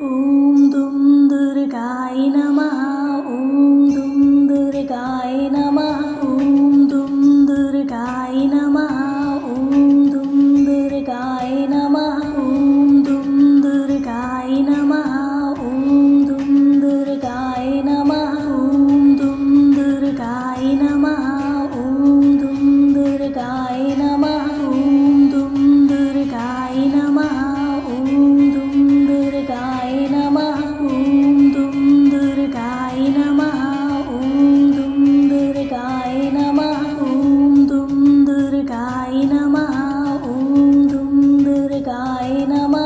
ॐ दुं दुर्गाय नमः। ॐ दुं दुर्गाय नमः। ॐ दुं दुर्गाय नमः। ॐ दुं दुर्गाय नमः। ॐ दुं दुर्गाय नमः। ॐ दुं दुर्गाय नमः। ॐ दुं दुर्गाय नमः। ॐ दुं दुर्गाय नमः। ॐ दुं दुर्गाय नमः। ॐ दुं दुर्गाय नमः। ॐ दुं दुर्गाय नमः। ॐ दुं दुर्गाय नमः। ॐ दुं दुर्गाय नमः। ॐ दुं दुर्गाय नमः।